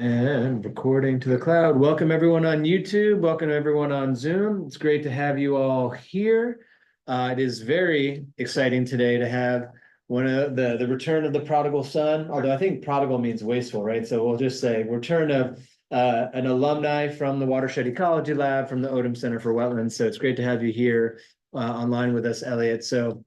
And recording to the cloud. Welcome everyone on YouTube. Welcome everyone on Zoom. It's great to have you all here. It is very exciting today to have one of the return of the prodigal son, although I think prodigal means wasteful, right? So we'll just say return of an alumni from the Watershed Ecology Lab from the Odum Center for Wetlands. So it's great to have you here online with us, Elliot. So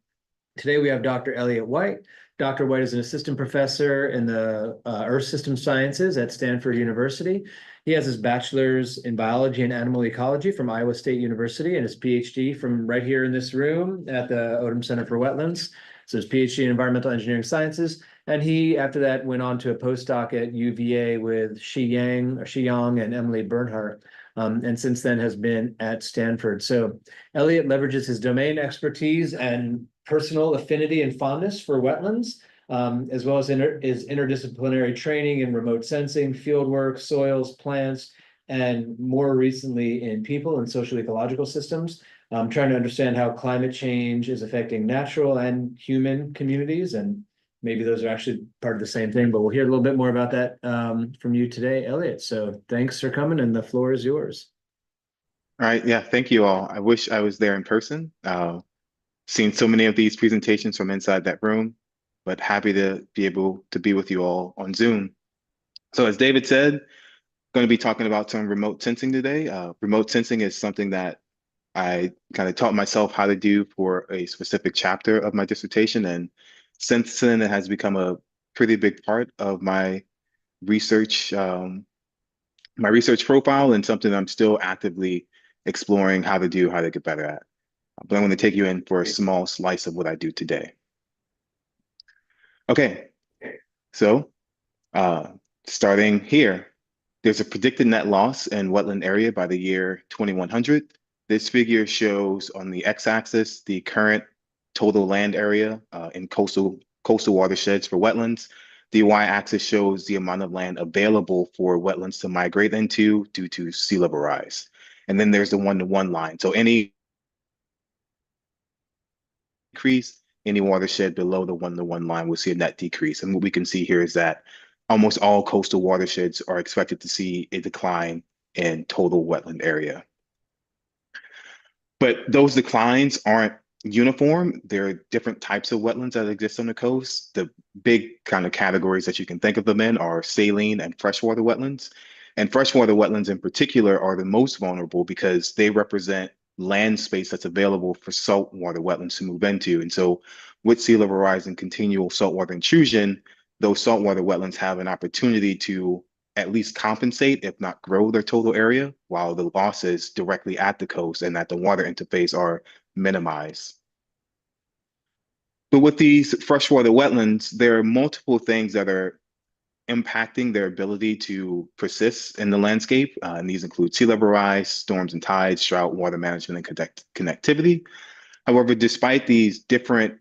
today we have Dr. Elliot White. Dr. White is an assistant professor in the Earth System Sciences at Stanford University. He has his bachelor's in biology and animal ecology from Iowa State University and his PhD from right here in this room at the Odum Center for Wetlands. So his PhD in environmental engineering sciences. And he, after that, went on to a postdoc at UVA with Shi Yang and Emily Bernhardt. And since then has been at Stanford. So Elliot leverages his domain expertise and personal affinity and fondness for wetlands, as well as his interdisciplinary training in remote sensing, fieldwork, soils, plants, and more recently in people and social ecological systems, trying to understand how climate change is affecting natural and human communities. And maybe those are actually part of the same thing, but we'll hear a little bit more about that from you today, Elliot. So thanks for coming, and the floor is yours. All right, yeah, thank you all. I wish I was there in person. Seen so many of these presentations from inside that room, but happy to be able to be with you all on Zoom. So as David said, going to be talking about some remote sensing today. Remote sensing is something that I kind of taught myself how to do for a specific chapter of my dissertation, and since then it has become a pretty big part of research, my research profile, and something I'm still actively exploring how to get better at. But I'm going to take you in for a small slice of what I do today. Okay, so uh, starting here, there's a predicted net loss in wetland area by the year 2100. This figure shows on the x-axis the current total land area in coastal watersheds for wetlands. The y-axis shows the amount of land available for wetlands to migrate into due to sea level rise. And then there's the one-to-one line. So any increase, any watershed below the one-to-one line will see a net decrease. And what we can see here is that almost all coastal watersheds are expected to see a decline in total wetland area. But those declines aren't uniform. There are different types of wetlands that exist on the coast. The big kind of categories that you can think of them in are saline and freshwater wetlands. And freshwater wetlands in particular are the most vulnerable because they represent land space that's available for saltwater wetlands to move into. And so with sea level rise and continual saltwater intrusion, those saltwater wetlands have an opportunity to at least compensate, if not grow their total area, while the losses directly at the coast and at the water interface are minimized. But with these freshwater wetlands, there are multiple things that are impacting their ability to persist in the landscape. And these include sea level rise, storms and tides, drought, water management, and connectivity. However, despite these different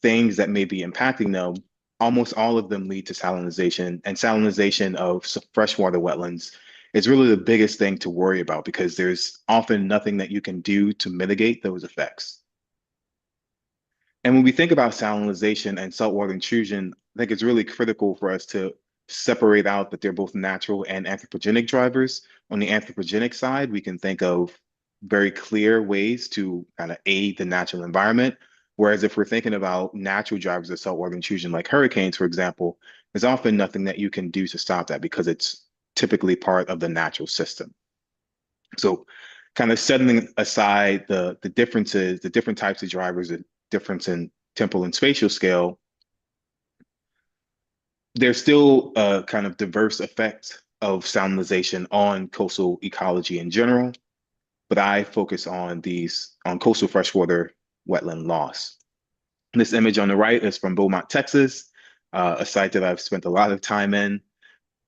things that may be impacting them, almost all of them lead to salinization, and salinization of freshwater wetlands is really the biggest thing to worry about because there's often nothing that you can do to mitigate those effects. And when we think about salinization and saltwater intrusion, I think it's really critical for us to separate out that they're both natural and anthropogenic drivers. On the anthropogenic side, we can think of very clear ways to kind of aid the natural environment. Whereas if we're thinking about natural drivers of saltwater intrusion, like hurricanes, for example, there's often nothing that you can do to stop that because it's typically part of the natural system. So kind of setting aside the differences, the different types of drivers, the difference in temporal and spatial scale, there's still a kind of diverse effect of salinization on coastal ecology in general, but I focus on coastal freshwater wetland loss. This image on the right is from Beaumont, Texas, a site that I've spent a lot of time in.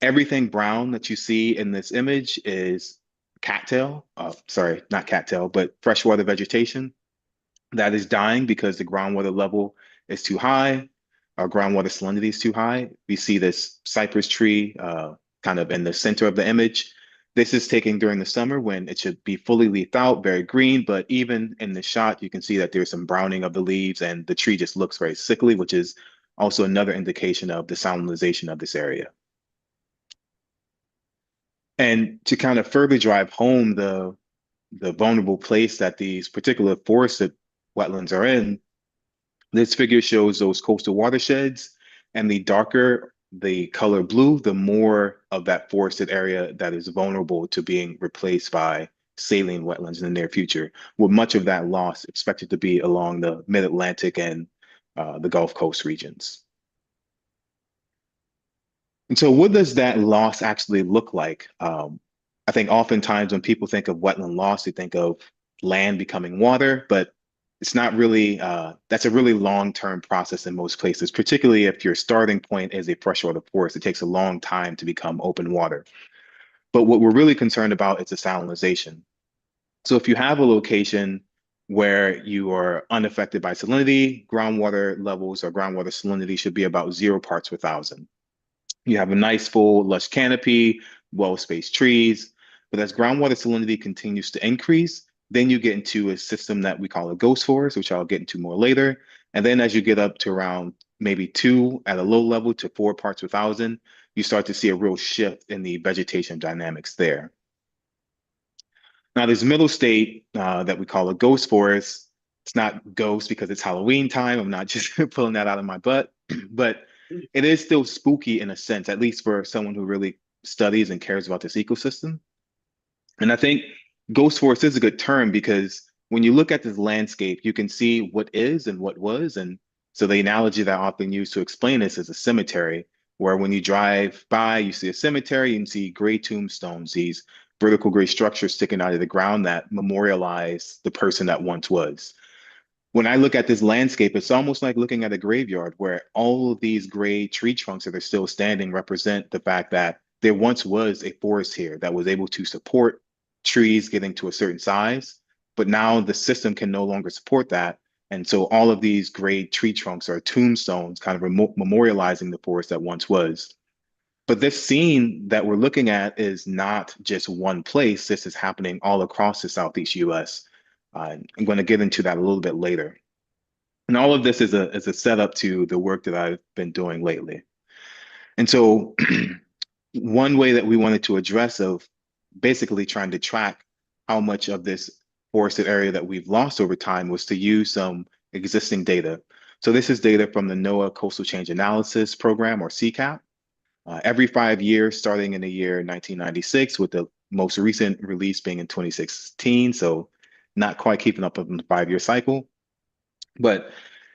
Everything brown that you see in this image is cattail, sorry, not cattail, but freshwater vegetation that is dying because the groundwater level is too high. Our groundwater salinity is too high. We see this cypress tree kind of in the center of the image. This is taken during the summer when it should be fully leafed out, very green, but even in the shot, you can see that there's some browning of the leaves and the tree just looks very sickly, which is also another indication of the salinization of this area. And to kind of further drive home the vulnerable place that these particular forested wetlands are in, this figure shows those coastal watersheds, and the darker the color blue, the more of that forested area that is vulnerable to being replaced by saline wetlands in the near future, with much of that loss expected to be along the mid-Atlantic and the Gulf Coast regions. And so what does that loss actually look like? I think oftentimes when people think of wetland loss, they think of land becoming water, but it's not really, that's a really long-term process in most places, particularly if your starting point is a freshwater forest. It takes a long time to become open water. But what we're really concerned about is the salinization. So if you have a location where you are unaffected by salinity, groundwater levels or groundwater salinity should be about 0 parts per thousand. You have a nice full lush canopy, well-spaced trees, but as groundwater salinity continues to increase, then you get into a system that we call a ghost forest, which I'll get into more later. And then as you get up to around maybe 2 at a low level to 4 parts per thousand, you start to see a real shift in the vegetation dynamics there. Now, this middle state that we call a ghost forest, it's not ghost because it's Halloween time. I'm not just pulling that out of my butt, but it is still spooky in a sense, at least for someone who really studies and cares about this ecosystem. And I think ghost forest is a good term because when you look at this landscape, you can see what is and what was. And so the analogy that I often use to explain this is a cemetery, where when you drive by, you see a cemetery, you can see gray tombstones, these vertical gray structures sticking out of the ground that memorialize the person that once was. When I look at this landscape, it's almost like looking at a graveyard where all of these gray tree trunks that are still standing represent the fact that there once was a forest here that was able to support trees getting to a certain size, but now the system can no longer support that. And so all of these gray tree trunks are tombstones, kind of memorializing the forest that once was. But this scene that we're looking at is not just one place. This is happening all across the Southeast US. I'm going to get into that a little bit later. And all of this is a setup to the work that I've been doing lately. And so one way that we wanted to address of basically trying to track how much of this forested area that we've lost over time was to use some existing data. So this is data from the NOAA Coastal Change Analysis Program, or CCAP. Every 5 years, starting in the year 1996, with the most recent release being in 2016, so not quite keeping up with the 5 year cycle. But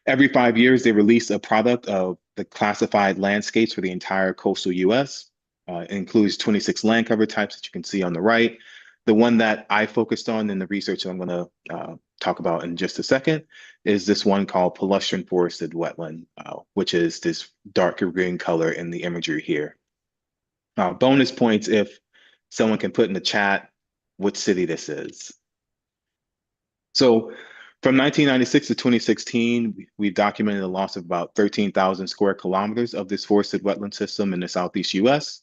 every 5 years, they release a product of the classified landscapes for the entire coastal US. It includes 26 land cover types that you can see on the right. The one that I focused on in the research that I'm going to talk about in just a second is this one called palustrine forested wetland, which is this darker green color in the imagery here. Bonus points if someone can put in the chat what city this is. So from 1996 to 2016, we've documented a loss of about 13,000 square kilometers of this forested wetland system in the Southeast US.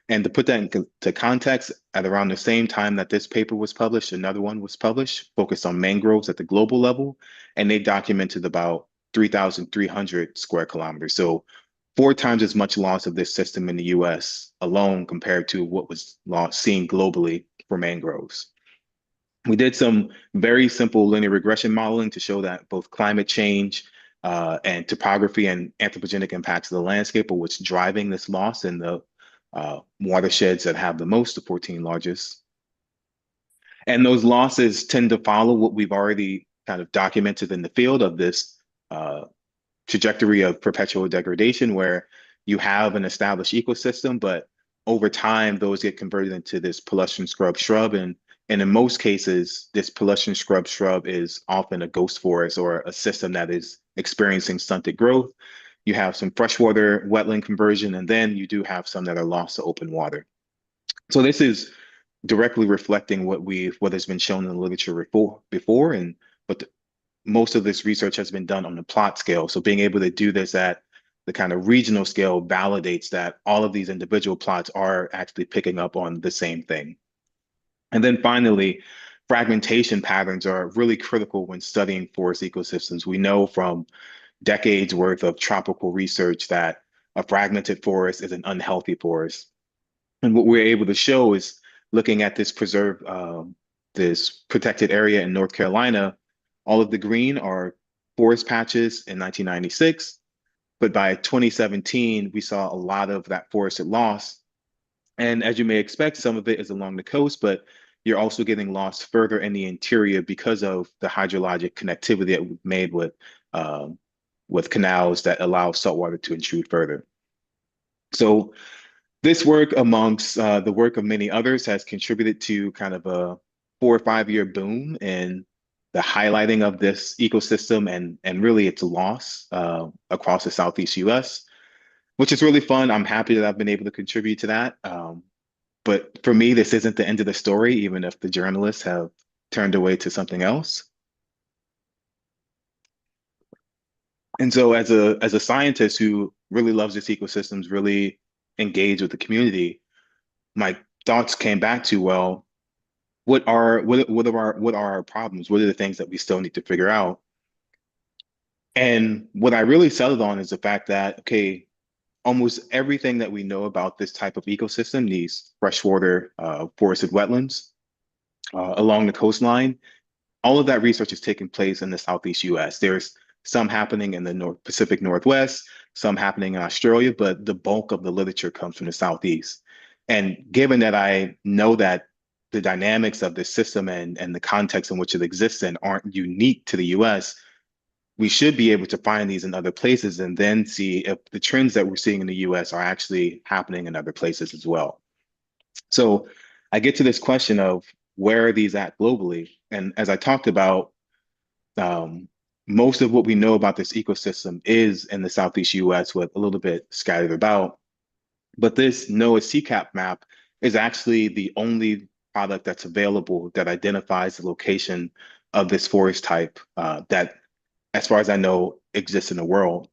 And to put that into context, at around the same time that this paper was published, another one was published focused on mangroves at the global level, and they documented about 3,300 square kilometers. So 4 times as much loss of this system in the US alone compared to what was lost seen globally for mangroves. We did some very simple linear regression modeling to show that both climate change and topography and anthropogenic impacts of the landscape are what's driving this loss in the watersheds that have the most, the 14 largest. And those losses tend to follow what we've already kind of documented in the field of this trajectory of perpetual degradation, where you have an established ecosystem, but over time, those get converted into this palustrine scrub shrub. And in most cases, this palustrine scrub shrub is often a ghost forest or a system that is experiencing stunted growth. You have some freshwater wetland conversion, and then you do have some that are lost to open water. So this is directly reflecting what has been shown in the literature before, and but most of this research has been done on the plot scale. So being able to do this at the kind of regional scale validates that all of these individual plots are actually picking up on the same thing. And then finally, fragmentation patterns are really critical when studying forest ecosystems. We know from decades worth of tropical research that a fragmented forest is an unhealthy forest. And what we're able to show is looking at this preserved, this protected area in North Carolina, all of the green are forest patches in 1996. But by 2017, we saw a lot of that forested loss. And as you may expect, some of it is along the coast, but you're also getting lost further in the interior because of the hydrologic connectivity that we've made with canals that allow saltwater to intrude further. So this work, amongst the work of many others, has contributed to kind of a 4 or 5 year boom in the highlighting of this ecosystem and really its loss across the Southeast US, which is really fun. I'm happy that I've been able to contribute to that. But for me, this isn't the end of the story, even if the journalists have turned away to something else. And so as a scientist who really loves this ecosystems, really engaged with the community, my thoughts came back to, well, what are our problems? What are the things that we still need to figure out? And what I really settled on is the fact that, okay, almost everything that we know about this type of ecosystem, these freshwater forested wetlands along the coastline, all of that research is taking place in the Southeast US. There's some happening in the North Pacific Northwest, some happening in Australia, but the bulk of the literature comes from the Southeast. And given that I know that the dynamics of this system and the context in which it exists in aren't unique to the US, we should be able to find these in other places and then see if the trends that we're seeing in the US are actually happening in other places as well. So I get to this question of where are these at globally? And as I talked about, um, most of what we know about this ecosystem is in the Southeast US with a little bit scattered about. But this NOAA CCAP map is actually the only product that's available that identifies the location of this forest type that, as far as I know, exists in the world.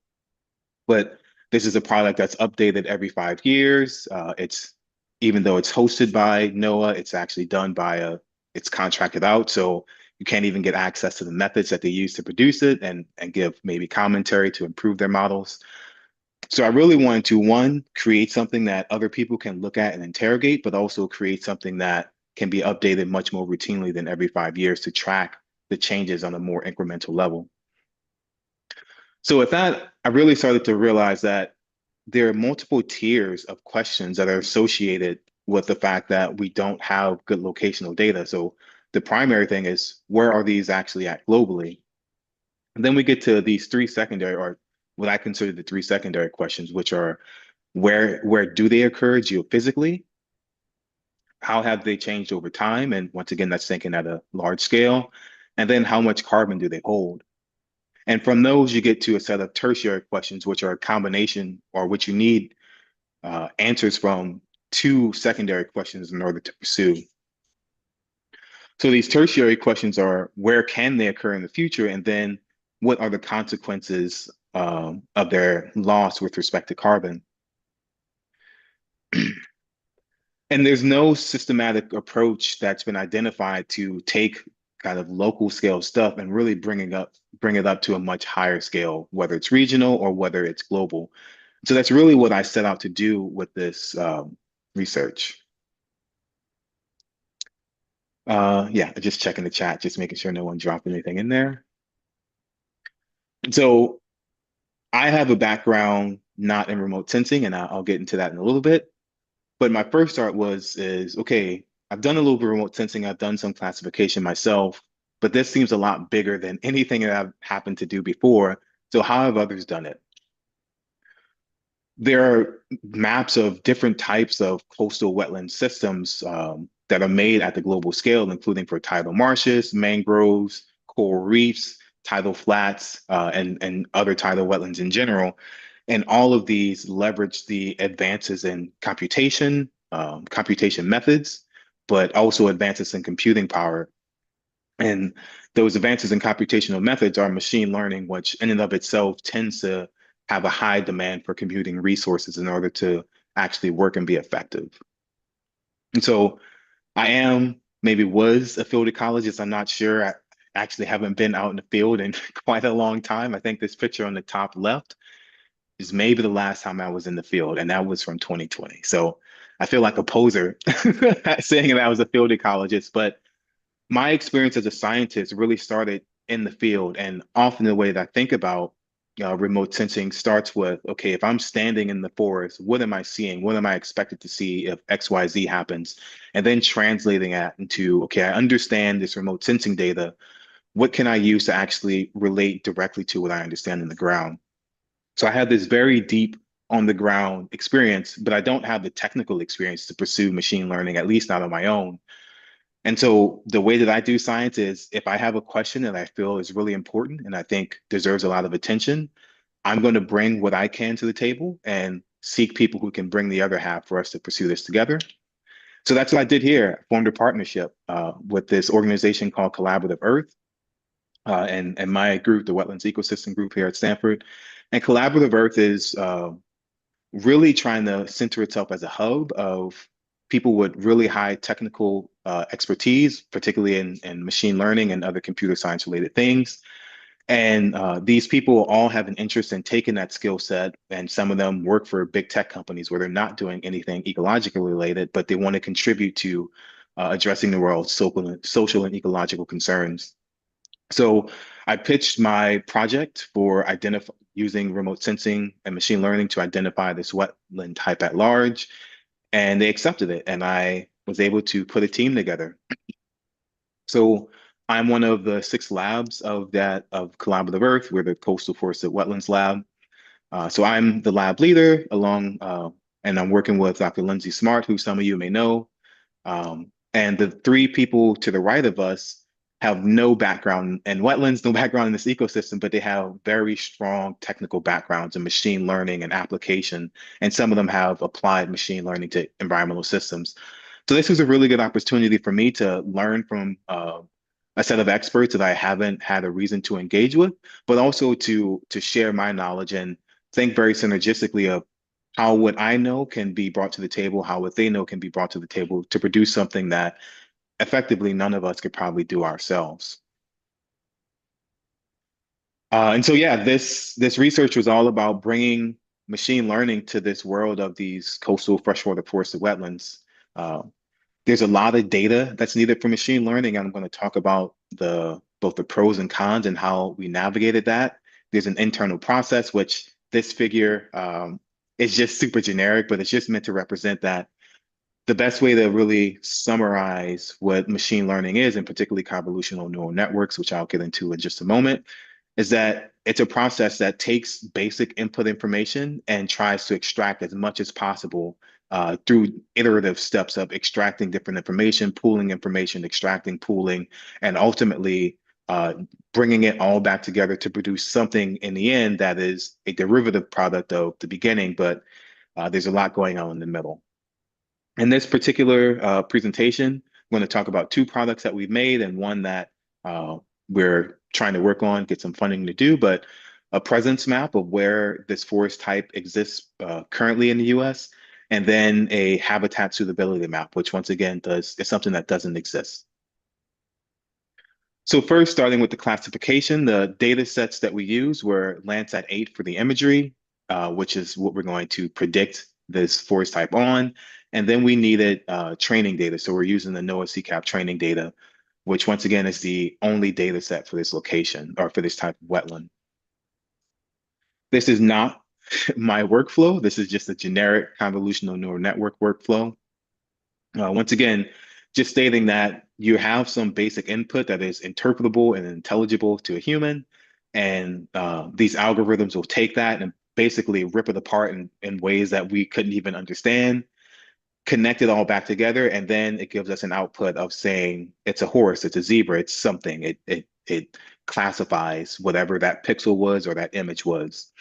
But this is a product that's updated every 5 years. It's even though it's hosted by NOAA, it's actually done by it's contracted out. So you can't even get access to the methods that they use to produce it and give maybe commentary to improve their models. So I really wanted to, one, create something that other people can look at and interrogate, but also create something that can be updated much more routinely than every 5 years to track the changes on a more incremental level. So with that, I really started to realize that there are multiple tiers of questions that are associated with the fact that we don't have good locational data. So the primary thing is, where are these actually at globally? And then we get to these three secondary, or what I consider the three secondary questions, which are where do they occur geophysically? How have they changed over time? And once again, that's thinking at a large scale. And then how much carbon do they hold? And from those, you get to a set of tertiary questions, which are a combination or which you need answers from two secondary questions in order to pursue. So these tertiary questions are, where can they occur in the future? And then what are the consequences of their loss with respect to carbon? And there's no systematic approach that's been identified to take kind of local scale stuff and really bring it up to a much higher scale, whether it's regional or whether it's global. So that's really what I set out to do with this research. Yeah, just checking the chat, just making sure no one dropped anything in there. So I have a background not in remote sensing, and I'll get into that in a little bit. But my first thought is, okay, I've done a little bit of remote sensing, I've done some classification myself, but this seems a lot bigger than anything that I've happened to do before. So how have others done it? There are maps of different types of coastal wetland systems that are made at the global scale, including for tidal marshes, mangroves, coral reefs, tidal flats, and other tidal wetlands in general. And all of these leverage the advances in computation methods, but also advances in computing power. And those advances in computational methods are machine learning, which in and of itself tends to have a high demand for computing resources in order to actually work and be effective. And so maybe was a field ecologist. I'm not sure. I actually haven't been out in the field in quite a long time. I think this picture on the top left is maybe the last time I was in the field, and that was from 2020. So I feel like a poser saying that I was a field ecologist, but my experience as a scientist really started in the field. And often the way that I think about remote sensing starts with, okay, if I'm standing in the forest, what am I seeing? What am I expected to see if XYZ happens? And then translating that into, okay, I understand this remote sensing data. What can I use to actually relate directly to what I understand in the ground? So I have this very deep on the ground experience, but I don't have the technical experience to pursue machine learning, at least not on my own. And so the way that I do science is if I have a question that I feel is really important and I think deserves a lot of attention, I'm going to bring what I can to the table and seek people who can bring the other half for us to pursue this together. So that's what I did here. I formed a partnership with this organization called Collaborative Earth and my group, the Wetlands Ecosystem Group here at Stanford. And Collaborative Earth is really trying to center itself as a hub of people with really high technical expertise, particularly in machine learning and other computer science related things. And these people all have an interest in taking that skill set, and some of them work for big tech companies where they're not doing anything ecologically related, but they want to contribute to addressing the world's social and ecological concerns. So I pitched my project for using remote sensing and machine learning to identify this wetland type at large, and they accepted it. And I was able to put a team together. So I'm one of the 6 labs of Collaborative Earth. We're the Coastal Forested Wetlands Lab. So I'm the lab leader and I'm working with Dr. Lindsay Smart, who some of you may know. And the 3 people to the right of us have no background in wetlands, no background in this ecosystem, but they have very strong technical backgrounds in machine learning and application. And some of them have applied machine learning to environmental systems. So this was a really good opportunity for me to learn from a set of experts that I haven't had a reason to engage with, but also to share my knowledge and think very synergistically of how what I know can be brought to the table, how what they know can be brought to the table to produce something that effectively none of us could probably do ourselves. And so, yeah, this research was all about bringing machine learning to this world of these coastal freshwater forested wetlands. Uh, there's a lot of data that's needed for machine learning. I'm going to talk about both the pros and cons and how we navigated that. There's an internal process, which this figure is just super generic, but it's just meant to represent that the best way to really summarize what machine learning is, and particularly convolutional neural networks, which I'll get into in just a moment, is that it's a process that takes basic input information and tries to extract as much as possible through iterative steps of extracting different information, extracting, pooling, and ultimately bringing it all back together to produce something in the end that is a derivative product of the beginning, but there's a lot going on in the middle. In this particular presentation, I'm going to talk about 2 products that we've made and one that uh, we're trying to work on, get some funding to do, but a presence map of where this forest type exists currently in the US, and then a habitat suitability map, which once again is something that doesn't exist. So first, starting with the classification, the data sets that we use were Landsat 8 for the imagery, which is what we're going to predict this forest type on. And then we needed training data. So we're using the NOAA CCAP training data, which once again is the only data set for this location or for this type of wetland. This is not my workflow. This is just a generic convolutional neural network workflow. Once again, just stating that you have some basic input that is interpretable and intelligible to a human, and these algorithms will take that and basically rip it apart in ways that we couldn't even understand, connect it all back together, and then it gives us an output of saying it's a horse, it's a zebra, it's something. It classifies whatever that pixel was or that image was.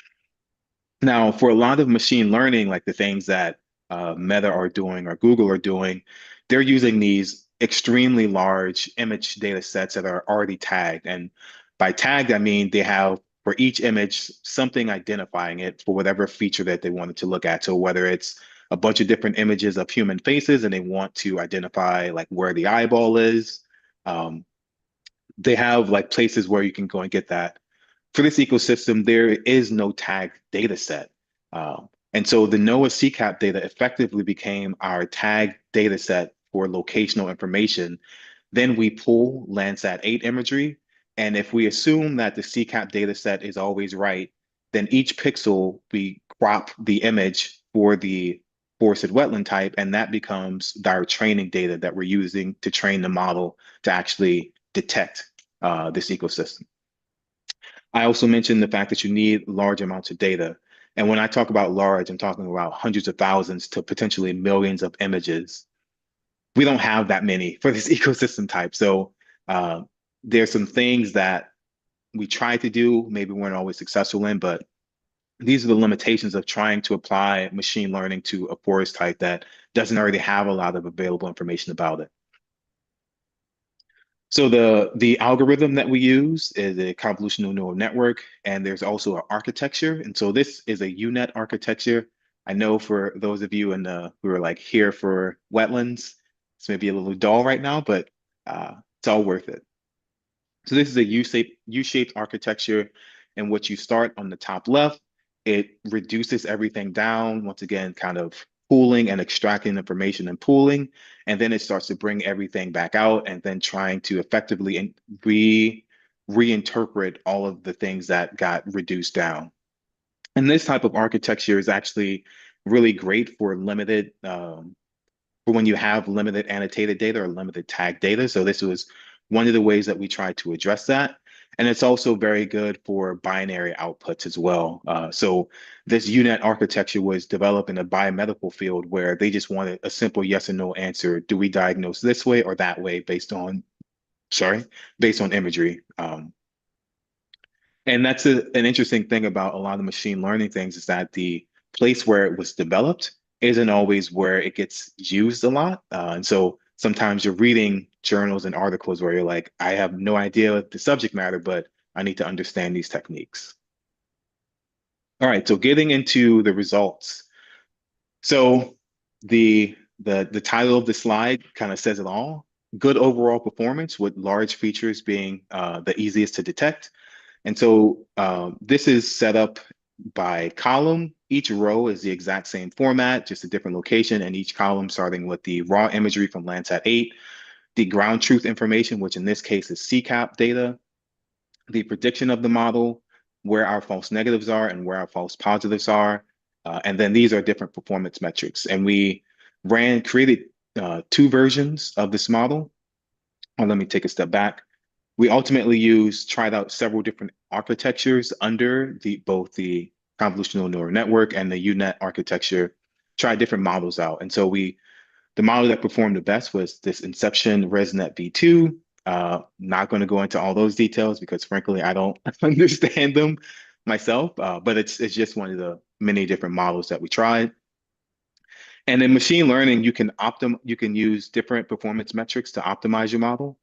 Now, for a lot of machine learning, like the things that Meta are doing or Google are doing, they're using these extremely large image data sets that are already tagged. And by tagged, I mean they have for each image something identifying it for whatever feature that they wanted to look at. So whether it's a bunch of different images of human faces and they want to identify like where the eyeball is, um, they have like places where you can go and get that. For this ecosystem, there is no tagged data set. And so the NOAA CCAP data effectively became our tag data set for locational information. Then we pull Landsat 8 imagery. And if we assume that the CCAP data set is always right, then each pixel, we crop the image for the forested wetland type, and that becomes our training data that we're using to train the model to actually detect this ecosystem. I also mentioned the fact that you need large amounts of data. And when I talk about large, I'm talking about hundreds of thousands to potentially millions of images. We don't have that many for this ecosystem type. So uh, there's some things that we try to do, maybe weren't always successful in, but these are the limitations of trying to apply machine learning to a forest type that doesn't already have a lot of available information about it. So the algorithm that we use is a convolutional neural network, and there's also an architecture. And so this is a UNet architecture. I know for those of you who are like here for wetlands, it's maybe a little dull right now, but it's all worth it. So this is a U-shaped architecture in which you start on the top left. It reduces everything down, once again, kind of pooling and extracting information and pooling. And then it starts to bring everything back out and then trying to effectively reinterpret all of the things that got reduced down. And this type of architecture is actually really great for for when you have limited annotated data or limited tag data. So this was one of the ways that we tried to address that. And it's also very good for binary outputs as well. So this UNet architecture was developed in a biomedical field where they just wanted a simple yes or no answer. Do we diagnose this way or that way based on, based on imagery? And that's an interesting thing about a lot of machine learning things is that the place where it was developed isn't always where it gets used a lot. And so sometimes you're reading journals and articles where you're like, I have no idea the subject matter, but I need to understand these techniques. All right, so getting into the results. So the title of the slide kind of says it all. Good overall performance with large features being the easiest to detect. And so this is set up by column. Each row is the exact same format, just a different location, and each column starting with the raw imagery from Landsat 8, the ground truth information, which in this case is CCAP data, the prediction of the model, where our false negatives are and where our false positives are. And then these are different performance metrics. And we created two versions of this model. Let me take a step back. We ultimately tried out several different architectures under both the convolutional neural network and the UNet architecture, tried different models out. And so the model that performed the best was this Inception ResNet V2. Not going to go into all those details because frankly, I don't understand them myself, but it's just one of the many different models that we tried. And in machine learning, you can use different performance metrics to optimize your model.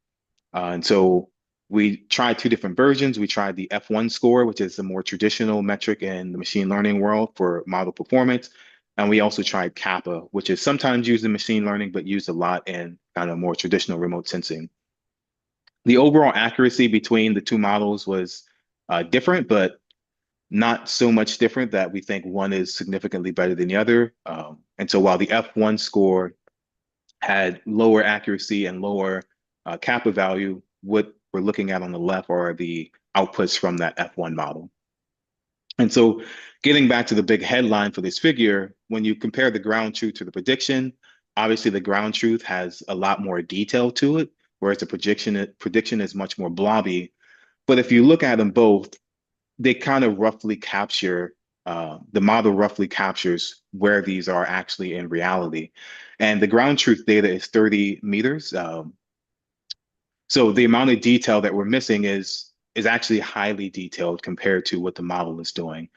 And so we tried two different versions. We tried the F1 score, which is a more traditional metric in the machine learning world for model performance. And we also tried kappa, which is sometimes used in machine learning, but used a lot in kind of more traditional remote sensing. The overall accuracy between the two models was different, but not so much different that we think one is significantly better than the other. And so while the F1 score had lower accuracy and lower kappa value, what we're looking at on the left are the outputs from that F1 model. And so getting back to the big headline for this figure, when you compare the ground truth to the prediction, obviously the ground truth has a lot more detail to it, whereas the prediction is much more blobby. But if you look at them both, they kind of roughly capture, the model roughly captures where these are actually in reality. And the ground truth data is 30 meters. So the amount of detail that we're missing is actually highly detailed compared to what the model is doing.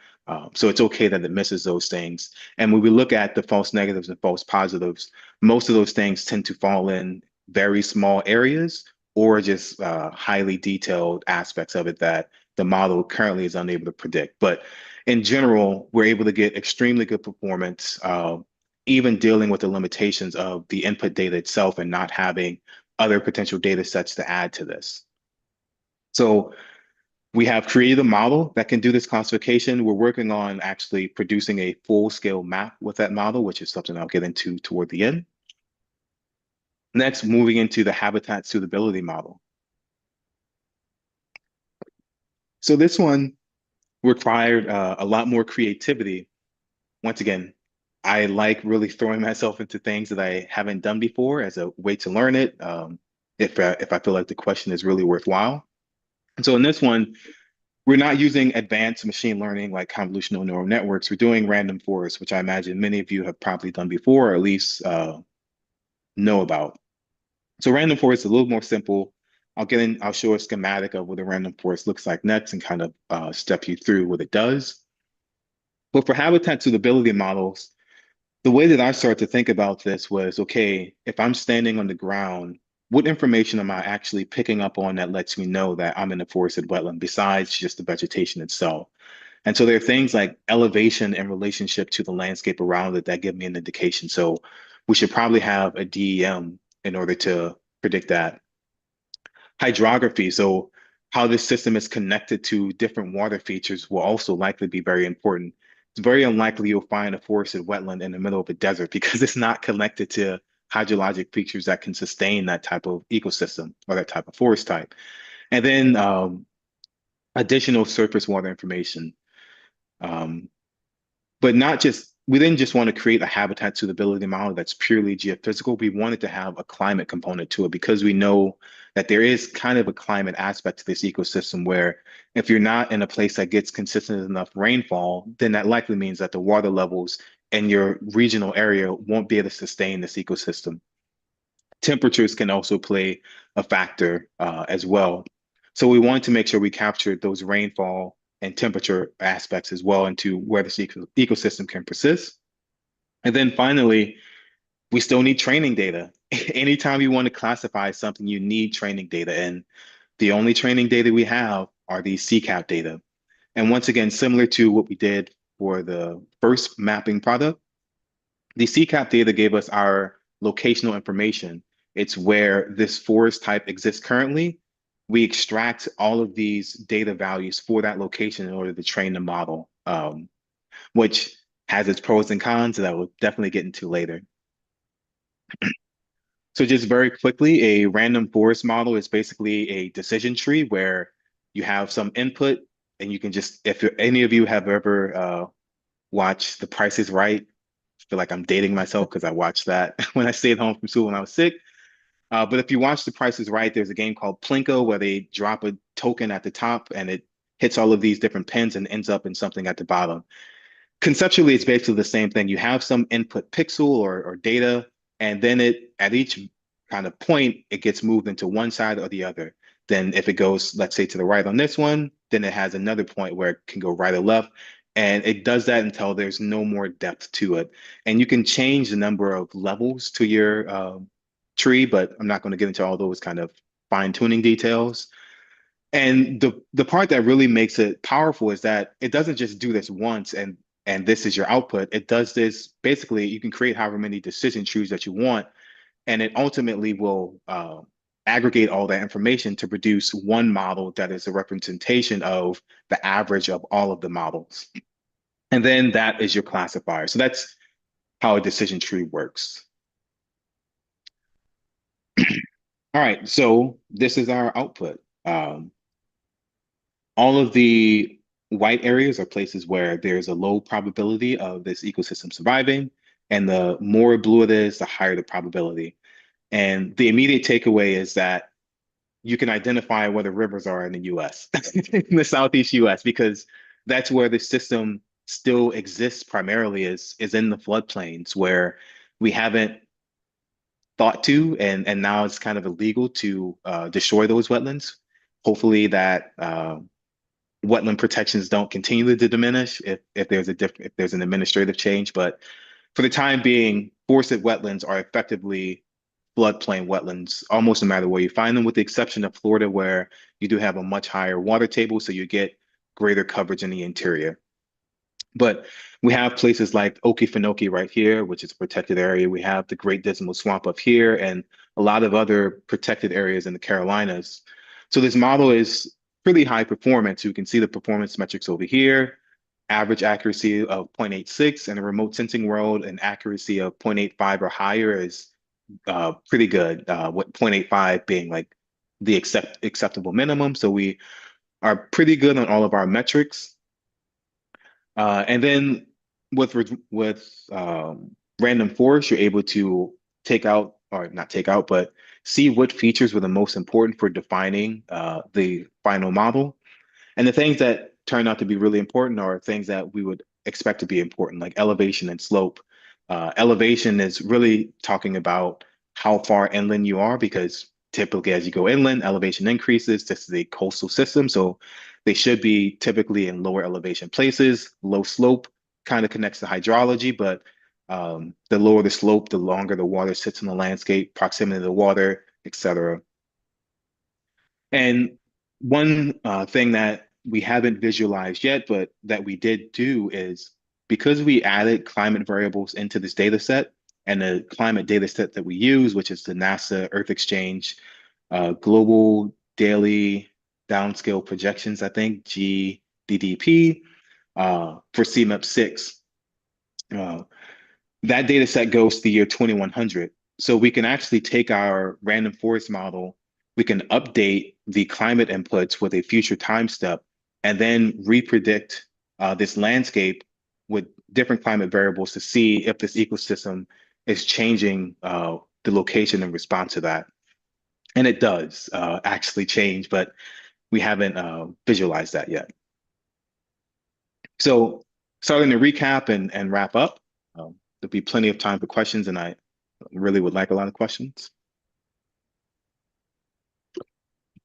So it's okay that it misses those things. And when we look at the false negatives and false positives, most of those things tend to fall in very small areas or just highly detailed aspects of it that the model currently is unable to predict. But in general, we're able to get extremely good performance, even dealing with the limitations of the input data itself and not having other potential data sets to add to this. So We have created a model that can do this classification. We're working on actually producing a full-scale map with that model, which is something I'll get into toward the end. Next, moving into the habitat suitability model. So this one required a lot more creativity. Once again, I like really throwing myself into things that I haven't done before as a way to learn it, if I feel like the question is really worthwhile. And so in this one, we're not using advanced machine learning like convolutional neural networks. We're doing random forest, which I imagine many of you have probably done before, or at least know about. So random forest is a little more simple. I'll show a schematic of what a random forest looks like next and kind of step you through what it does. But for habitat suitability models, the way that I started to think about this was, okay, if I'm standing on the ground, what information am I actually picking up on that lets me know that I'm in a forested wetland besides just the vegetation itself? And so there are things like elevation in relationship to the landscape around it that give me an indication. So we should probably have a DEM in order to predict that. Hydrography, so how this system is connected to different water features will also likely be very important. It's very unlikely you'll find a forested wetland in the middle of a desert because it's not connected to hydrologic features that can sustain that type of ecosystem or that type of forest type. And then additional surface water information. Um, but not just, we didn't just want to create a habitat suitability model that's purely geophysical. We wanted to have a climate component to it because we know that there is kind of a climate aspect to this ecosystem where if you're not in a place that gets consistent enough rainfall, then that likely means that the water levels in your regional area won't be able to sustain this ecosystem. Temperatures can also play a factor as well. So we wanted to make sure we captured those rainfall and temperature aspects as well into where this ecosystem can persist. And then finally, we still need training data. Anytime you want to classify something, you need training data. And the only training data we have are these CCAP data. And once again, similar to what we did for the first mapping product, the CCAP data gave us our locational information. It's where this forest type exists currently. We extract all of these data values for that location in order to train the model, which has its pros and cons that I will definitely get into later. So just very quickly, a random forest model is basically a decision tree where you have some input and you can just, if any of you have ever watched The Price is Right, I feel like I'm dating myself because I watched that when I stayed home from school when I was sick. But if you watch The Price is Right, there's a game called Plinko where they drop a token at the top and it hits all of these different pins and ends up in something at the bottom. Conceptually, it's basically the same thing. You have some input pixel or data, and then it at each kind of point, it gets moved into one side or the other. Then if it goes, let's say, to the right on this one, then it has another point where it can go right or left. And it does that until there's no more depth to it. And you can change the number of levels to your tree, but I'm not going to get into all those kind of fine-tuning details. And the part that really makes it powerful is that it doesn't just do this once and this is your output. It does this basically, you can create however many decision trees that you want, and it ultimately will aggregate all that information to produce one model that is a representation of the average of all of the models. And then that is your classifier. So that's how a decision tree works. All right, so this is our output. All of the white areas are places where there's a low probability of this ecosystem surviving. And the more blue it is, the higher the probability. And the immediate takeaway is that you can identify where the rivers are in the US, in the Southeast US, because that's where the system still exists primarily is in the floodplains where we haven't thought to, and now it's kind of illegal to destroy those wetlands. Hopefully that wetland protections don't continue to diminish if there's an administrative change. But for the time being, forested wetlands are effectively floodplain wetlands, almost no matter where you find them, with the exception of Florida, where you do have a much higher water table, so you get greater coverage in the interior. But we have places like Okefenokee right here, which is a protected area. We have the Great Dismal Swamp up here and a lot of other protected areas in the Carolinas. So this model is pretty high performance. You can see the performance metrics over here. Average accuracy of 0.86 in a remote sensing world, and accuracy of 0.85 or higher is pretty good. What 0.85 being like the acceptable minimum. So we are pretty good on all of our metrics. And then with random forest, you're able to take out, or not take out, but see what features were the most important for defining the final model. And the things that turn out to be really important are things that we would expect to be important, like elevation and slope. Elevation is really talking about how far inland you are, because typically as you go inland, elevation increases. This is a coastal system, so they should be typically in lower elevation places. Low slope kind of connects to hydrology, but the lower the slope, the longer the water sits in the landscape, proximity to the water, etc. And one thing that we haven't visualized yet, but that we did do is, because we added climate variables into this data set, and the climate data set that we use, which is the NASA Earth Exchange Global Daily Downscale Projections, I think, GDDP, for CMEP 6. That data set goes to the year 2100. So we can actually take our random forest model, we can update the climate inputs with a future time step, and then repredict this landscape with different climate variables to see if this ecosystem is changing the location in response to that. And it does actually change, but we haven't visualized that yet. So starting to recap and wrap up, there'll be plenty of time for questions, and I really would like a lot of questions.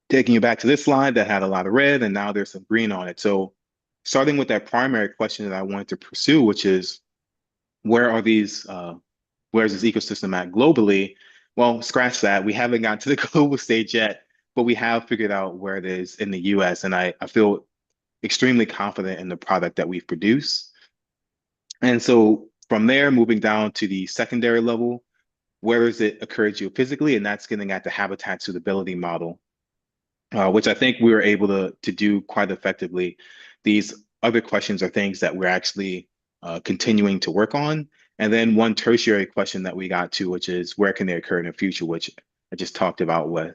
Taking you back to this slide that had a lot of red, and now there's some green on it. So starting with that primary question that I wanted to pursue, which is, where's this ecosystem at globally? Well, scratch that. We haven't gotten to the global stage yet, but we have figured out where it is in the US, and I feel extremely confident in the product that we've produced. And so from there, moving down to the secondary level, where does it occur geophysically? And that's getting at the habitat suitability model, which I think we were able to do quite effectively. These other questions are things that we're actually continuing to work on. And then one tertiary question that we got to, which is, where can they occur in the future, which I just talked about with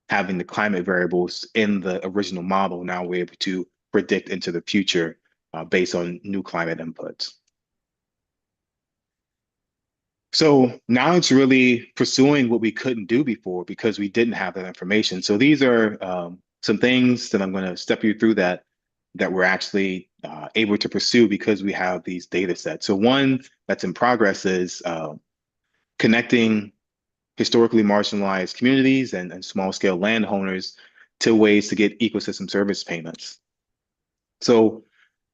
having the climate variables in the original model. Now we're able to predict into the future based on new climate inputs. So now it's really pursuing what we couldn't do before because we didn't have that information. So these are some things that I'm going to step you through that we're actually able to pursue because we have these data sets. So one that's in progress is connecting historically marginalized communities and small scale landowners to ways to get ecosystem service payments. So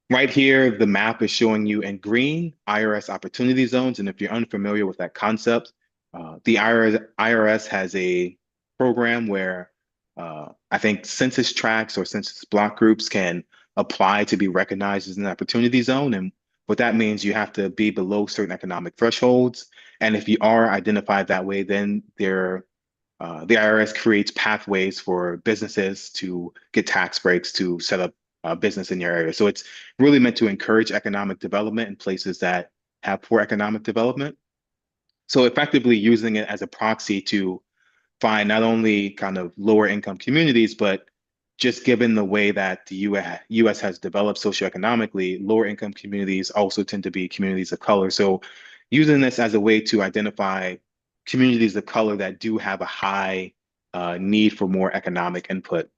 right here, the map is showing you in green IRS opportunity zones. And if you're unfamiliar with that concept, the IRS has a program where I think census tracts or census block groups can apply to be recognized as an opportunity zone. And what that means, you have to be below certain economic thresholds. And if you are identified that way, then the IRS creates pathways for businesses to get tax breaks to set up business in your area. So it's really meant to encourage economic development in places that have poor economic development. So effectively using it as a proxy to find not only kind of lower income communities, but just given the way that the US has developed socioeconomically, lower income communities also tend to be communities of color. So using this as a way to identify communities of color that do have a high need for more economic input.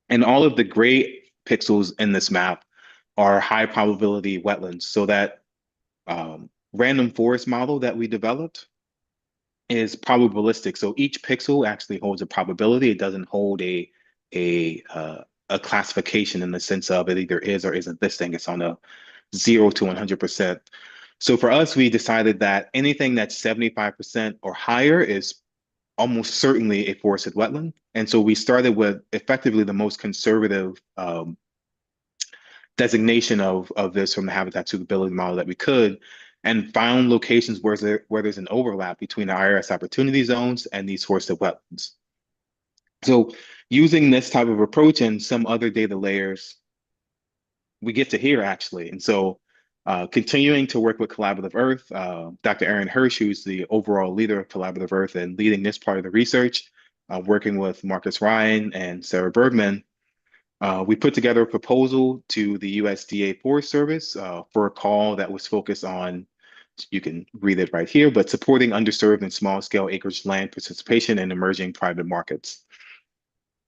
And all of the gray pixels in this map are high probability wetlands. So that random forest model that we developed is probabilistic. So each pixel actually holds a probability. It doesn't hold a classification in the sense of it either is or isn't this thing. It's on a 0 to 100%. So for us, we decided that anything that's 75% or higher is almost certainly a forested wetland. And so we started with effectively the most conservative designation of this from the habitat suitability model that we could, and found locations where there's an overlap between the IRS opportunity zones and these forested wetlands. So using this type of approach and some other data layers, we get to here actually. And so continuing to work with Collaborative Earth, Dr. Aaron Hirsch, who's the overall leader of Collaborative Earth and leading this part of the research, working with Marcus Ryan and Sarah Bergman, we put together a proposal to the USDA Forest Service for a call that was focused on, you can read it right here, but supporting underserved and small scale acreage land participation in emerging private markets.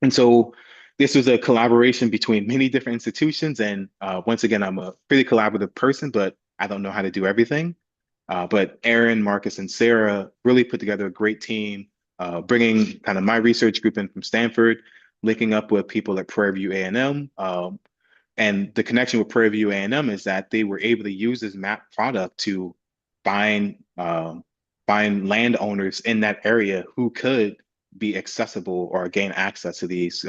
And so this was a collaboration between many different institutions. And once again, I'm a pretty collaborative person, but I don't know how to do everything. But Aaron, Marcus, and Sarah really put together a great team, bringing kind of my research group in from Stanford, linking up with people at Prairie View A&M. And the connection with Prairie View A&M is that they were able to use this map product to find find landowners in that area who could be accessible or gain access to these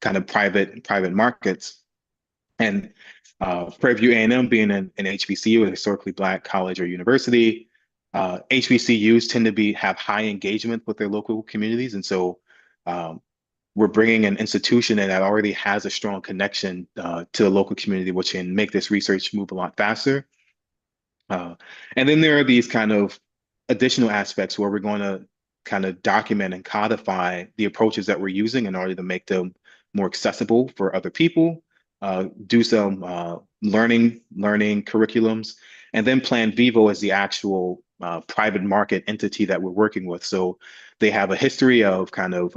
kind of private markets. And Prairie View A&M being an HBCU, a historically Black college or university, HBCUs tend to have high engagement with their local communities. And so we're bringing an institution that already has a strong connection to the local community, which can make this research move a lot faster. And then there are these kind of additional aspects where we're going to kind of document and codify the approaches that we're using in order to make them more accessible for other people, do some learning curriculums, and then Plan Vivo as the actual private market entity that we're working with. So they have a history of kind of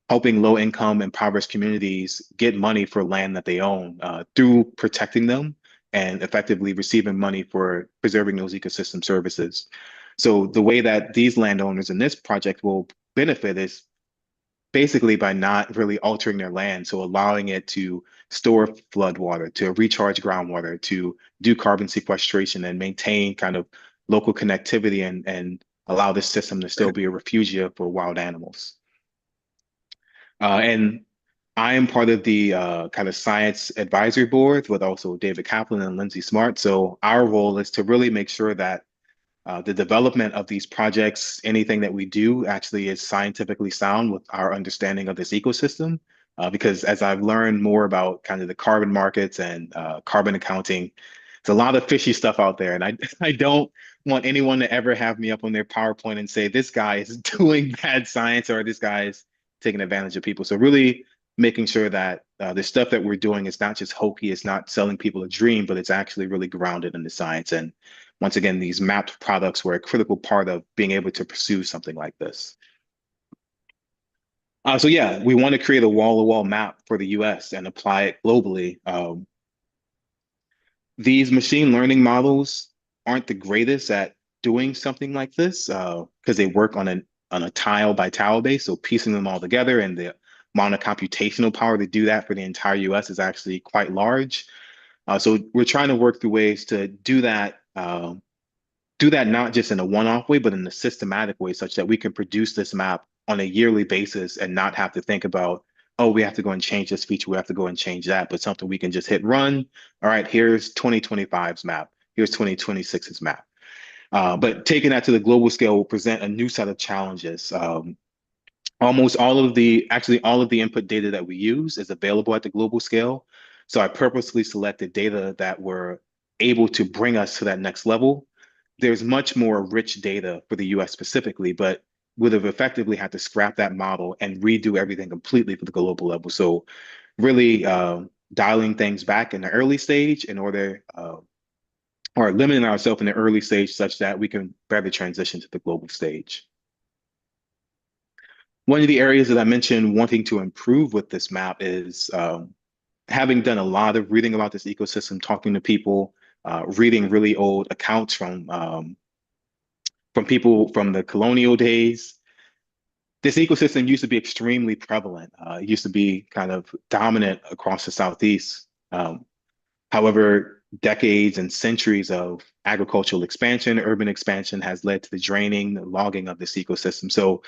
helping low-income impoverished communities get money for land that they own through protecting them and effectively receiving money for preserving those ecosystem services. So the way that these landowners in this project will benefit is basically by not really altering their land. So allowing it to store flood water, to recharge groundwater, to do carbon sequestration and maintain kind of local connectivity and allow this system to still be a refugia for wild animals. And I am part of the kind of science advisory board with also David Kaplan and Lindsay Smart. So our role is to really make sure that the development of these projects, anything that we do actually is scientifically sound with our understanding of this ecosystem. Because as I've learned more about kind of the carbon markets and carbon accounting, there's a lot of fishy stuff out there. And I don't want anyone to ever have me up on their PowerPoint and say, this guy is doing bad science or this guy is taking advantage of people. So really making sure that the stuff that we're doing is not just hokey, it's not selling people a dream, but it's actually really grounded in the science. And once again, these mapped products were a critical part of being able to pursue something like this. So yeah, we want to create a wall-to-wall map for the US and apply it globally. These machine learning models aren't the greatest at doing something like this because they work on a tile by tile base, so piecing them all together, and the amount of computational power to do that for the entire US is actually quite large. So we're trying to work through ways to do that not just in a one-off way, but in a systematic way, such that we can produce this map on a yearly basis and not have to think about, oh, we have to go and change this feature, we have to go and change that, but something we can just hit run. All right, here's 2025's map, here's 2026's map. But taking that to the global scale will present a new set of challenges. Almost all of the input data that we use is available at the global scale. So I purposely selected data that were able to bring us to that next level. There's much more rich data for the US specifically, but would have effectively had to scrap that model and redo everything completely for the global level. So really dialing things back in the early stage in order, or limiting ourselves in the early stage such that we can better transition to the global stage. One of the areas that I mentioned wanting to improve with this map is having done a lot of reading about this ecosystem, talking to people, reading really old accounts from people from the colonial days. This ecosystem used to be extremely prevalent. It used to be kind of dominant across the Southeast. However, decades and centuries of agricultural expansion, urban expansion has led to the draining, the logging of this ecosystem. So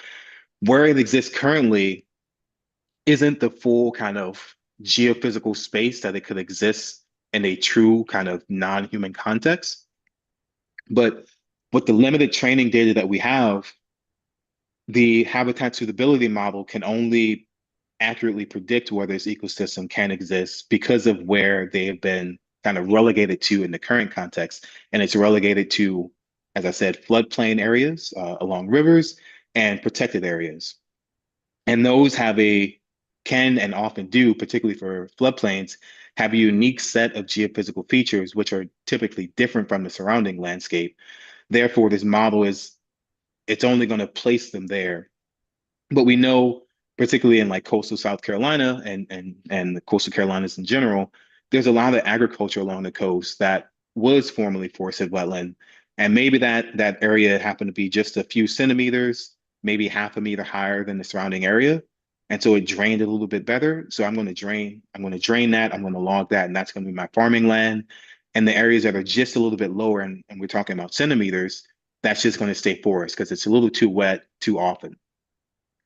where it exists currently isn't the full kind of geophysical space that it could exist in a true kind of non-human context. But with the limited training data that we have, the habitat suitability model can only accurately predict where this ecosystem can exist because of where they have been kind of relegated to in the current context. And it's relegated to, as I said, floodplain areas along rivers and protected areas. And those can and often do, particularly for floodplains, have a unique set of geophysical features, which are typically different from the surrounding landscape. Therefore, this model it's only going to place them there. But we know, particularly in like coastal South Carolina and the coastal Carolinas in general, there's a lot of agriculture along the coast that was formerly forested wetland. And maybe that area happened to be just a few centimeters, maybe half a meter higher than the surrounding area. And so it drained a little bit better. So I'm going to drain that, I'm going to log that, and that's going to be my farming land. And the areas that are just a little bit lower, and we're talking about centimeters, that's just going to stay forest because it's a little too wet too often.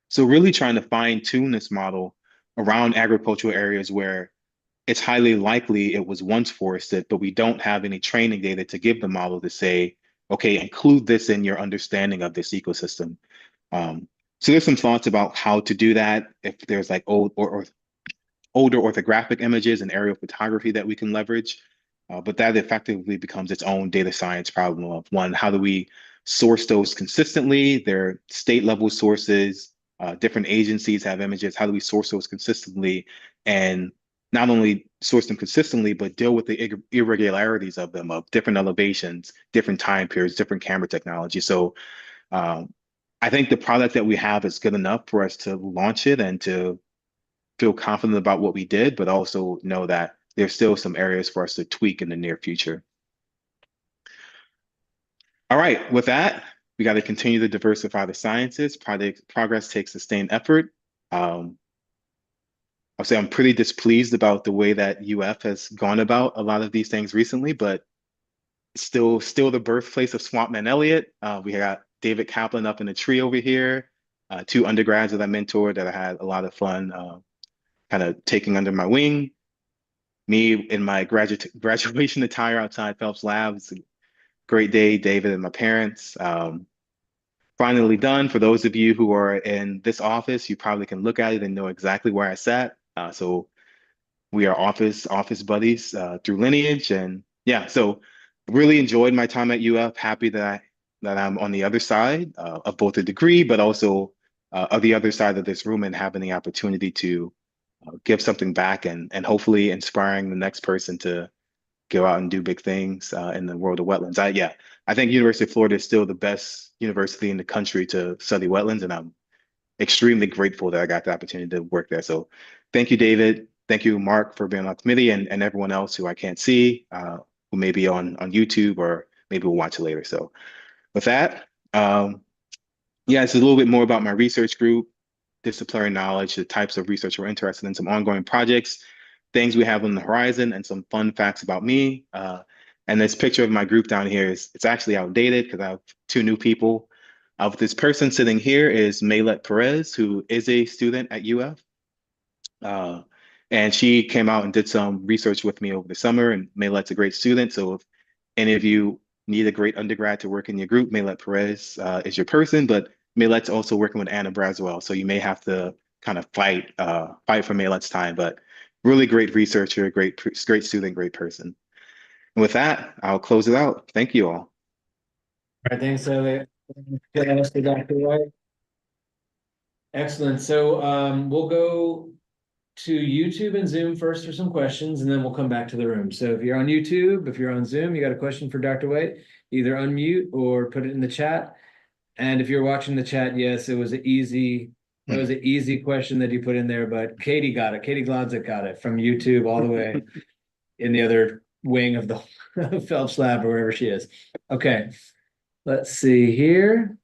So really trying to fine tune this model around agricultural areas where it's highly likely it was once forested, but we don't have any training data to give the model to say, okay, include this in your understanding of this ecosystem. Um, so there's some thoughts about how to do that. If there's like or older orthographic images and aerial photography that we can leverage. But that effectively becomes its own data science problem of one, how do we source those consistently? They're state level sources, different agencies have images. How do we source those consistently? And not only source them consistently, but deal with the irregularities of them, of different elevations, different time periods, different camera technology. So I think the product that we have is good enough for us to launch it and to feel confident about what we did, but also know that there's still some areas for us to tweak in the near future. All right, with that, we got to continue to diversify the sciences. Progress takes sustained effort. I'll say I'm pretty displeased about the way that UF has gone about a lot of these things recently, but still the birthplace of Swampman Elliott. We got David Kaplan up in the tree over here, two undergrads that I mentored that I had a lot of fun kind of taking under my wing. Me in my graduation attire outside Phelps Labs. Great day, David and my parents. Finally done. For those of you who are in this office, you probably can look at it and know exactly where I sat. So we are office buddies through lineage, and yeah. So really enjoyed my time at UF. Happy that I'm on the other side of both the degree, but also of the other side of this room and having the opportunity to give something back and hopefully inspiring the next person to go out and do big things in the world of wetlands. I think University of Florida is still the best university in the country to study wetlands, and I'm extremely grateful that I got the opportunity to work there. So thank you, David. Thank you, Mark, for being on the committee, and everyone else who I can't see, who may be on YouTube or maybe we'll watch it later. So with that, yeah, it's a little bit more about my research group, disciplinary knowledge, the types of research we're interested in, some ongoing projects, things we have on the horizon, and some fun facts about me. And this picture of my group down here it's actually outdated because I have two new people. This person sitting here is Maylet Perez, who is a student at UF. And she came out and did some research with me over the summer, and Maylet's a great student. So if any of you need a great undergrad to work in your group, Maylet Perez is your person, but Maylet's also working with Anna Braswell. So you may have to kind of fight for Maylet's time, but really great researcher, great student, great person. And with that, I'll close it out. Thank you all. All right, thanks, Elliot. Can I ask you, Dr. White? Excellent. So we'll go to YouTube and Zoom first for some questions, and then we'll come back to the room. So if you're on YouTube, if you're on Zoom, you got a question for Dr. White, either unmute or put it in the chat. And if you're watching the chat, yes, it was an easy question that you put in there, but Katie got it. Katie Glodzik got it from YouTube all the way in the other wing of the Phelps Lab or wherever she is. Okay, let's see here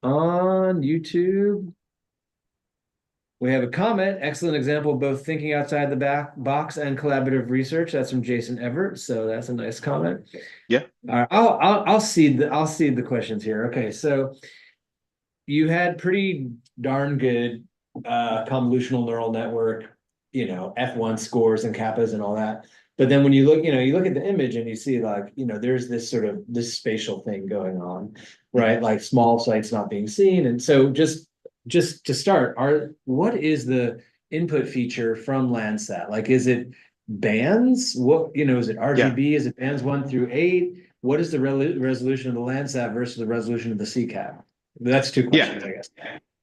on YouTube. We have a comment, excellent example of both thinking outside the box and collaborative research. That's from Jason Everett, so that's a nice comment. Yeah. All right, I'll seed the questions here. Okay, so you had pretty darn good convolutional neural network, F1 scores and kappas and all that. But then when you look at the image and you see like, there's this sort of this spatial thing going on, right? Like small sites not being seen. And so just to start, what is the input feature from Landsat? Like, is it bands? What, is it Yeah. RGB? Is it bands 1 through 8? What is the resolution of the Landsat versus the resolution of the CCAP? That's two Yeah. questions, I guess.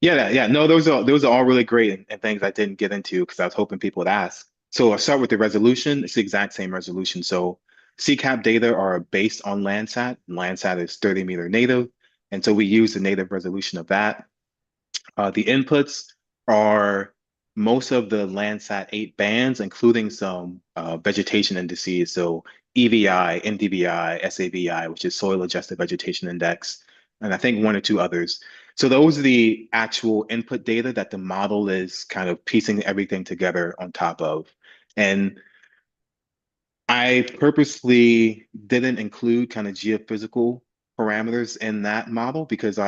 Yeah. No, those are all really great and things I didn't get into because I was hoping people would ask. So I'll start with the resolution. It's the exact same resolution. So CCAP data are based on Landsat. Landsat is 30-meter native. And so we use the native resolution of that. The inputs are most of the Landsat 8 bands, including some vegetation indices. So EVI, NDVI, SAVI, which is soil adjusted vegetation index, and I think one or two others. So those are the actual input data that the model is kind of piecing everything together on top of. And I purposely didn't include kind of geophysical parameters in that model because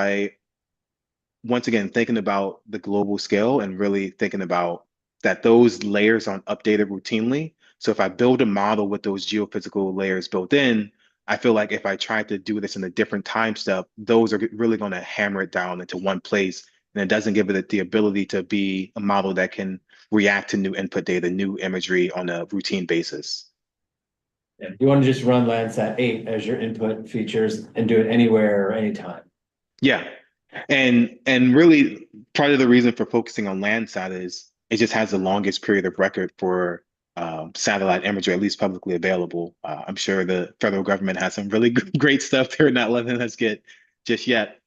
once again, thinking about the global scale and really thinking about that those layers aren't updated routinely. So if I build a model with those geophysical layers built in, I feel like if I try to do this in a different time step, those are really going to hammer it down into one place. And it doesn't give it the ability to be a model that can react to new input data, new imagery on a routine basis. Yeah. You want to just run Landsat 8 as your input features and do it anywhere or anytime. Yeah. And really part of the reason for focusing on Landsat is it just has the longest period of record for satellite imagery, at least publicly available. I'm sure the federal government has some really great stuff they're not letting us get just yet.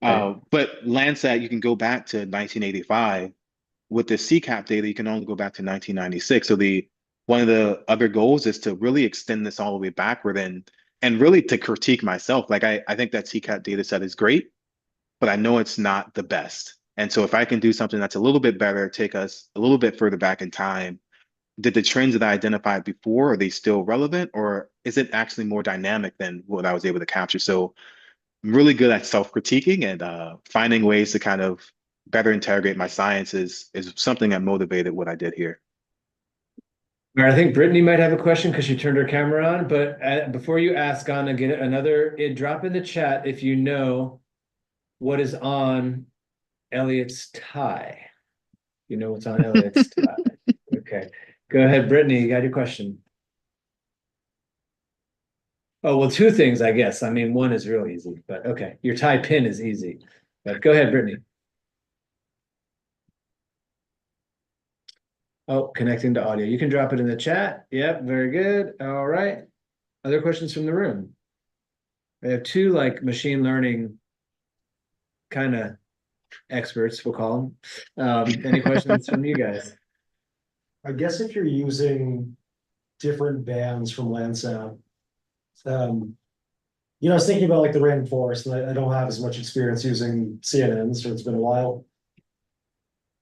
Right. But Landsat, you can go back to 1985. With the CCAP data, you can only go back to 1996. So the one of the other goals is to really extend this all the way backward and really to critique myself. Like I think that CCAP data set is great, but I know it's not the best. And so if I can do something that's a little bit better, take us a little bit further back in time, did the trends that I identified before, are they still relevant or is it actually more dynamic than what I was able to capture? So I'm really good at self-critiquing and finding ways to kind of better interrogate my science is something that motivated what I did here. All right, I think Brittany might have a question because she turned her camera on, but before you ask on, again, drop in the chat if you know what is on Elliot's tie. You know what's on Elliot's tie. Okay. Go ahead, Brittany, you got your question. Oh, well, two things, I guess. I mean, one is real easy, but okay. Your tie pin is easy. But go ahead, Brittany. Oh, connecting to audio. You can drop it in the chat. Yep, very good. All right. Other questions from the room? I have two like machine learning kind of experts, we'll call them. Any questions from you guys? I guess if you're using different bands from Landsat, um, I was thinking about like the rainforest, and I don't have as much experience using CNNs, so it's been a while.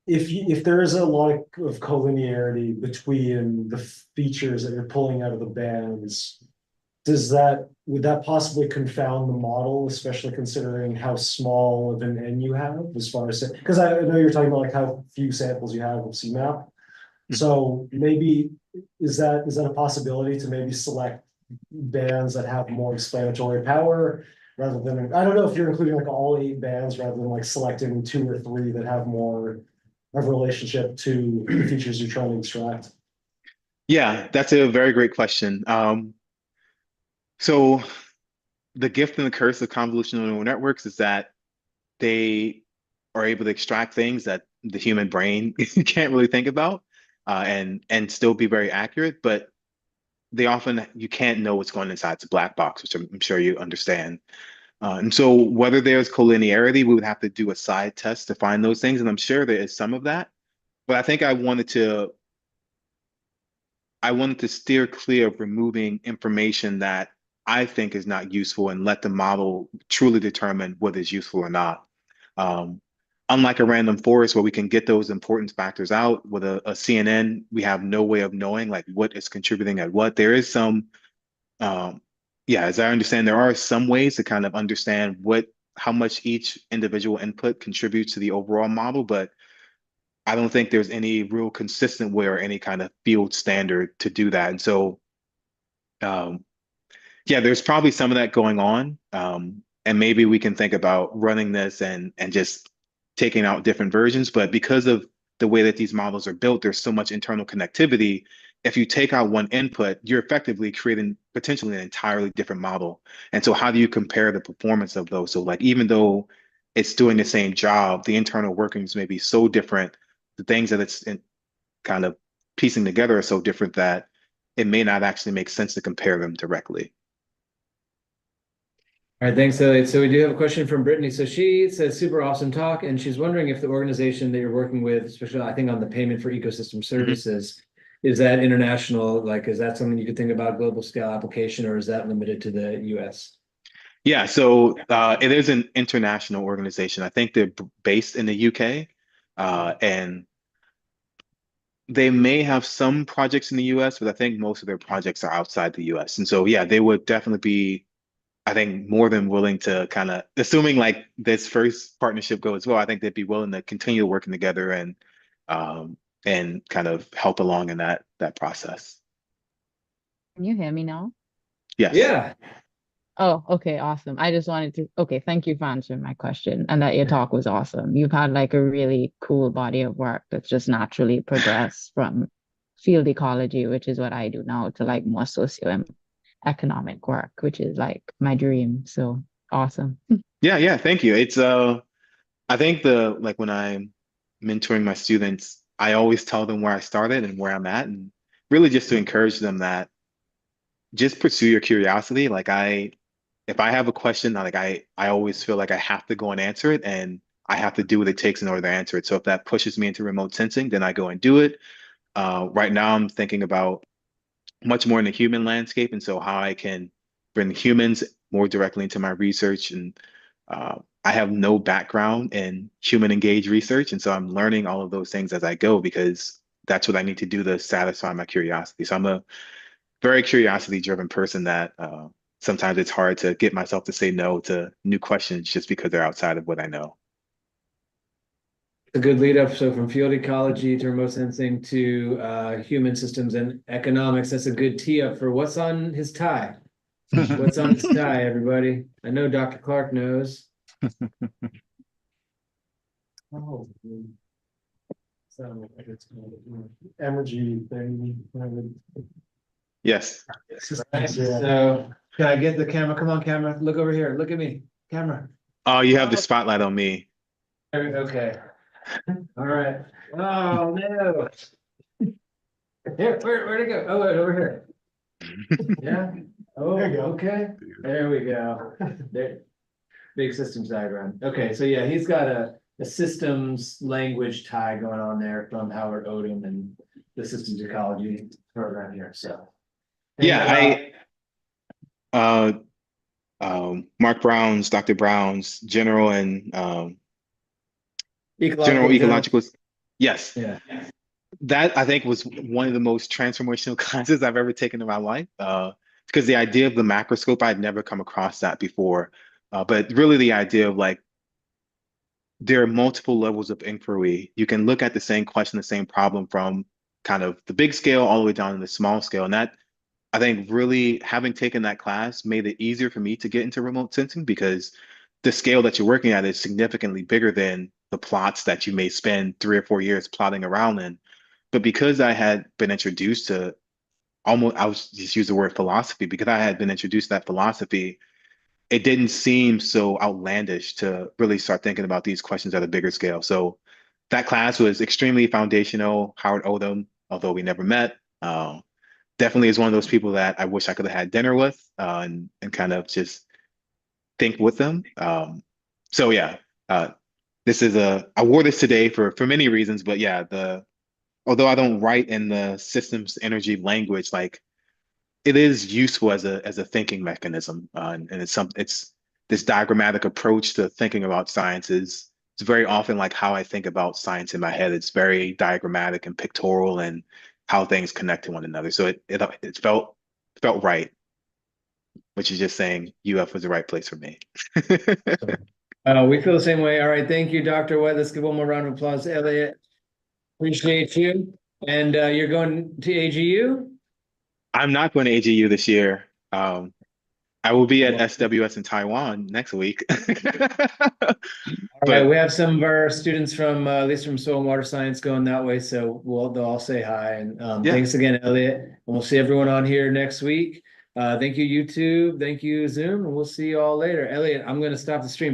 If there is a lot of collinearity between the features that you're pulling out of the bands, would that possibly confound the model, especially considering how small of an N you have as far as, because I know you're talking about like how few samples you have of CMAP. So maybe is that a possibility to maybe select bands that have more explanatory power rather than, I don't know if you're including like all 8 bands rather than like selecting 2 or 3 that have more of a relationship to the features you're trying to extract. Yeah, that's a very great question. So the gift and the curse of convolutional neural networks is that they are able to extract things that the human brain can't really think about, and still be very accurate, but they often you can't know what's going inside the black box, which I'm sure you understand. And so whether there's collinearity, we would have to do a side test to find those things, and I'm sure there is some of that. But I think I wanted to steer clear of removing information that I think is not useful and let the model truly determine what is useful or not. Um, Unlike a random forest where we can get those importance factors out, with a CNN, we have no way of knowing like what is contributing at what. There is some, um, yeah, as I understand, there are some ways to kind of understand how much each individual input contributes to the overall model, but I don't think there's any real consistent way or any kind of field standard to do that. And so, um, yeah, there's probably some of that going on. And maybe we can think about running this and just taking out different versions. But because of the way that these models are built, there's so much internal connectivity. If you take out one input, you're effectively creating potentially an entirely different model. And so how do you compare the performance of those? So like, even though it's doing the same job, the internal workings may be so different, the things that kind of piecing together are so different that it may not actually make sense to compare them directly. All right, thanks, Elliot. So we do have a question from Brittany. So she says, super awesome talk. And she's wondering if the organization that you're working with, especially I think on the payment for ecosystem services, is that international? Like, is that something you could think about global scale application, or is that limited to the US? Yeah, so it is an international organization. I think they're based in the UK, and they may have some projects in the US, but I think most of their projects are outside the US. And so, yeah, they would definitely be, I think, more than willing to kind of, assuming like this first partnership goes well, I think they'd be willing to continue working together um, and kind of help along in that process. Can you hear me now? Yes. Yeah. Oh, okay, awesome. I just wanted to, okay, thank you for answering my question and that your talk was awesome. You've had like a really cool body of work that's just naturally progressed from field ecology, which is what I do now, to like more socio-economic work, which is like my dream. So awesome. Yeah, thank you. It's I think like when I'm mentoring my students, I always tell them where I started and where I'm at, and really just to encourage them that just pursue your curiosity. Like if I have a question, like I always feel like I have to go and answer it, and I have to do what it takes in order to answer it. So if that pushes me into remote sensing, then I go and do it. Right now, I'm thinking about much more in the human landscape, and so how I can bring humans more directly into my research. And I have no background in human engaged research, and so I'm learning all of those things as I go because that's what I need to do to satisfy my curiosity. So I'm a very curiosity driven person that sometimes it's hard to get myself to say no to new questions just because they're outside of what I know. A good lead up. So from field ecology to remote sensing to human systems and economics, that's a good tee up for what's on his tie. What's on his tie, everybody? I know Dr. Clark knows. Oh. So it's energy thing. Yes. So can I get the camera? Come on, camera. Look over here. Look at me. Camera. Oh, you have the spotlight on me. Okay. All right. Oh no. Here, where'd it go? Oh, wait, over here. Yeah. Oh, There you go. okay. There we go. There. Big systems diagram. Okay, so yeah, he's got a systems language tie going on there from Howard Odom and the systems ecology program here. So Yeah, Mark Brown's, Dr. Brown's general and general ecological. Yes. Yeah. That I think was one of the most transformational classes I've ever taken in my life. Because the idea of the macroscope, I had never come across that before. But really the idea of like there are multiple levels of inquiry. You can look at the same question, the same problem from kind of the big scale all the way down to the small scale. And that I think really having taken that class made it easier for me to get into remote sensing because the scale that you're working at is significantly bigger than the plots that you may spend 3 or 4 years plotting around in. But because I had been introduced to I was just use the word philosophy, because I had been introduced to that philosophy, it didn't seem so outlandish to really start thinking about these questions at a bigger scale. So that class was extremely foundational. Howard Odom, although we never met, definitely is one of those people that I wish I could have had dinner with and kind of just think with them. So yeah, this is I wore this today for many reasons, but yeah, although I don't write in the systems energy language, like it is useful as a thinking mechanism, and it's this diagrammatic approach to thinking about science is it's very often like how I think about science in my head. It's very diagrammatic and pictorial and how things connect to one another. So it felt right, which is just saying UF was the right place for me. We feel the same way. All right, thank you, Dr. White. Let's give one more round of applause to Elliot. Appreciate you. And you're going to AGU? I'm not going to AGU this year. I will be at SWS in Taiwan next week. All right, But we have some of our students from, at least from soil and water science going that way, so they'll all say hi. And yeah. thanks again, Elliot. And we'll see everyone on here next week. Thank you, YouTube. Thank you, Zoom, and we'll see you all later. Elliot, I'm gonna stop the stream, but